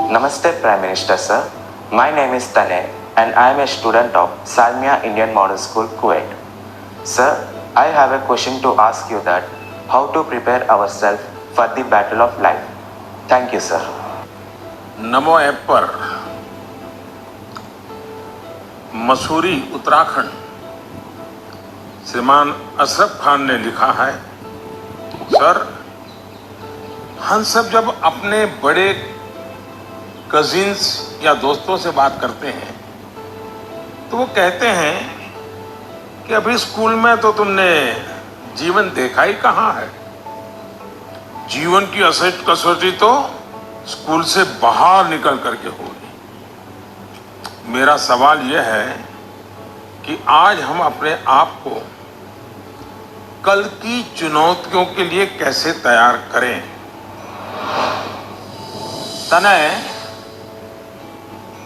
Namaste Prime Minister sir. My name is Tanay and I am a student of Salmia Indian Model School, Kuwait. Sir, I have a question to ask you that how to prepare ourselves for the battle of life. Thank you sir. NaMo app पर मसूरी उत्तराखंड श्रीमान अशरफ खान ने लिखा है, sir हम सब जब अपने बड़े कजिन्स या दोस्तों से बात करते हैं तो वो कहते हैं कि अभी स्कूल में तो तुमने जीवन देखा ही कहाँ है, जीवन की असली कसौटी तो स्कूल से बाहर निकल करके होगी। मेरा सवाल यह है कि आज हम अपने आप को कल की चुनौतियों के लिए कैसे तैयार करें। तनय,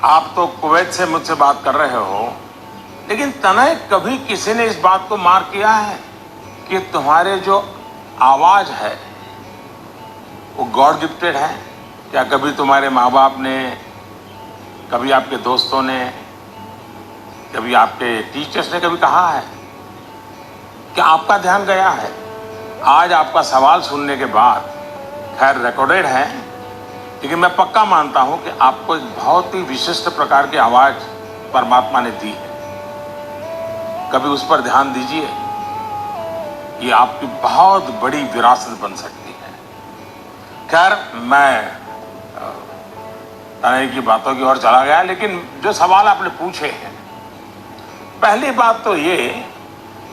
आप तो कुवैत से मुझसे बात कर रहे हो, लेकिन तनय कभी किसी ने इस बात को मार्क किया है कि तुम्हारे जो आवाज है वो गॉड गिफ्टेड है? क्या कभी तुम्हारे माँ बाप ने, कभी आपके दोस्तों ने, कभी आपके टीचर्स ने कभी कहा है? क्या आपका ध्यान गया है? आज आपका सवाल सुनने के बाद, खैर रिकॉर्डेड है, लेकिन मैं पक्का मानता हूं कि आपको एक बहुत ही विशिष्ट प्रकार की आवाज परमात्मा ने दी है। कभी उस पर ध्यान दीजिए, ये आपकी बहुत बड़ी विरासत बन सकती है। खैर मैं तनय की बातों की ओर चला गया, लेकिन जो सवाल आपने पूछे हैं, पहली बात तो ये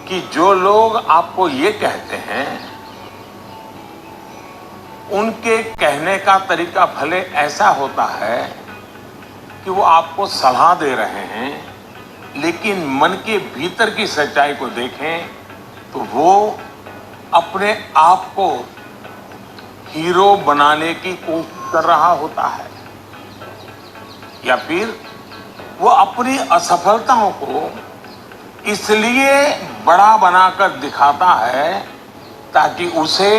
कि जो लोग आपको ये कहते हैं उनके कहने का तरीका भले ऐसा होता है कि वो आपको सलाह दे रहे हैं, लेकिन मन के भीतर की सच्चाई को देखें तो वो अपने आप को हीरो बनाने की कोशिश कर रहा होता है, या फिर वो अपनी असफलताओं को इसलिए बड़ा बनाकर दिखाता है ताकि उसे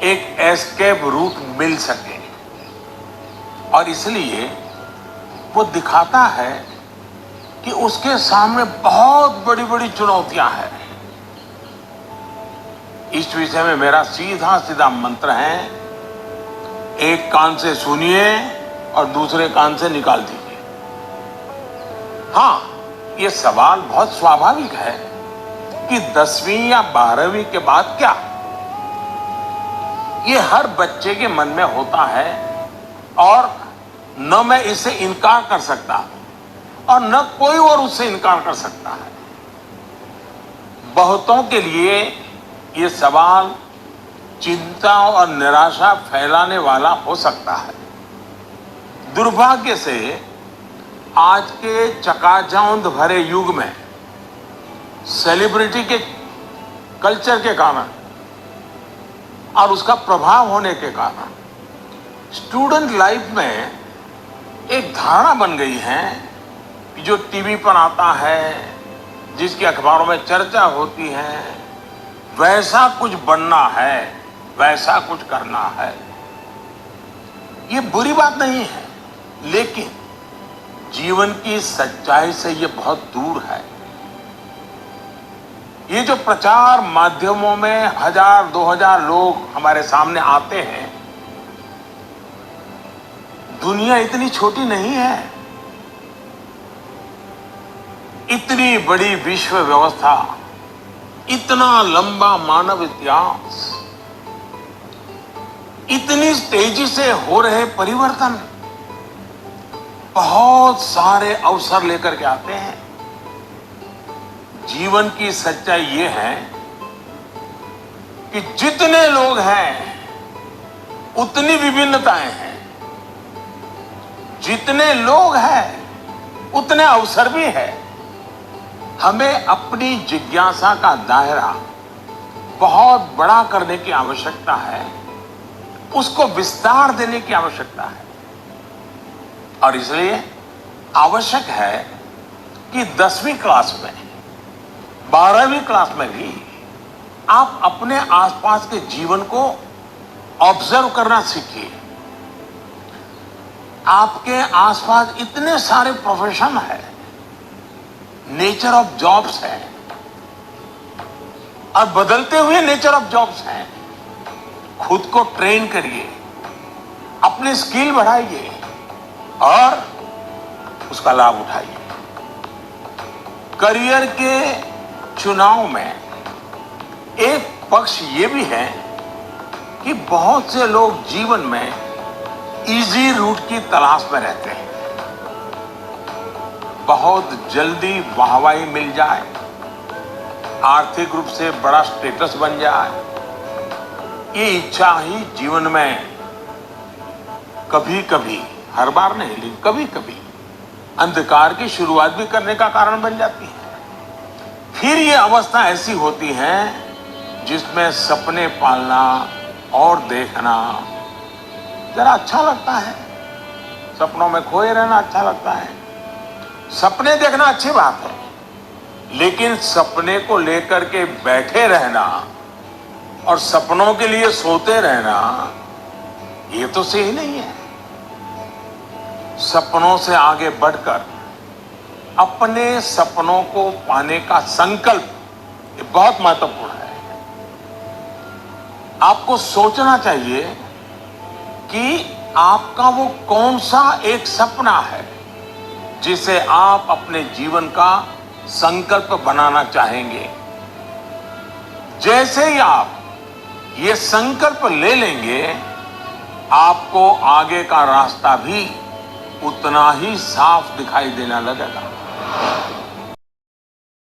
एक एस्केप रूट मिल सके, और इसलिए वो दिखाता है कि उसके सामने बहुत बड़ी बड़ी चुनौतियां हैं। इस विषय में मेरा सीधा सीधा मंत्र है, एक कान से सुनिए और दूसरे कान से निकाल दीजिए। हाँ, ये सवाल बहुत स्वाभाविक है कि 10वीं या 12वीं के बाद क्या? ये हर बच्चे के मन में होता है, और न मैं इससे इनकार कर सकता और न कोई और उससे इनकार कर सकता है। बहुतों के लिए ये सवाल चिंता और निराशा फैलाने वाला हो सकता है। दुर्भाग्य से आज के चकाचौंध भरे युग में सेलिब्रिटी के कल्चर के कारण और उसका प्रभाव होने के कारण स्टूडेंट लाइफ में एक धारणा बन गई है कि जो टीवी पर आता है, जिसकी अखबारों में चर्चा होती है, वैसा कुछ बनना है, वैसा कुछ करना है। ये बुरी बात नहीं है, लेकिन जीवन की सच्चाई से ये बहुत दूर है। ये जो प्रचार माध्यमों में 1000-2000 लोग हमारे सामने आते हैं, दुनिया इतनी छोटी नहीं है। इतनी बड़ी विश्व व्यवस्था, इतना लंबा मानव इतिहास, इतनी तेजी से हो रहे परिवर्तन बहुत सारे अवसर लेकर के आते हैं। जीवन की सच्चाई ये है कि जितने लोग हैं उतनी विभिन्नताएं हैं, जितने लोग हैं उतने अवसर भी है। हमें अपनी जिज्ञासा का दायरा बहुत बड़ा करने की आवश्यकता है, उसको विस्तार देने की आवश्यकता है, और इसलिए आवश्यक है कि 10वीं क्लास में, 12वीं क्लास में भी आप अपने आसपास के जीवन को ऑब्जर्व करना सीखिए। आपके आसपास इतने सारे प्रोफेशन है, नेचर ऑफ जॉब्स है और बदलते हुए नेचर ऑफ जॉब्स हैं। खुद को ट्रेन करिए, अपनी स्किल बढ़ाइए और उसका लाभ उठाइए। करियर के चुनाव में एक पक्ष ये भी है कि बहुत से लोग जीवन में इजी रूट की तलाश में रहते हैं। बहुत जल्दी वाहवाही मिल जाए, आर्थिक रूप से बड़ा स्टेटस बन जाए, ये इच्छा ही जीवन में कभी कभी, हर बार नहीं लेकिन कभी कभी अंधकार की शुरुआत भी करने का कारण बन जाती है। फिर ये अवस्था ऐसी होती है जिसमें सपने पालना और देखना जरा अच्छा लगता है, सपनों में खोए रहना अच्छा लगता है। सपने देखना अच्छी बात है, लेकिन सपने को लेकर के बैठे रहना और सपनों के लिए सोते रहना ये तो सही नहीं है। सपनों से आगे बढ़कर अपने सपनों को पाने का संकल्प ये बहुत महत्वपूर्ण है। आपको सोचना चाहिए कि आपका वो कौन सा एक सपना है जिसे आप अपने जीवन का संकल्प बनाना चाहेंगे। जैसे ही आप ये संकल्प ले लेंगे, आपको आगे का रास्ता भी उतना ही साफ दिखाई देना लगेगा।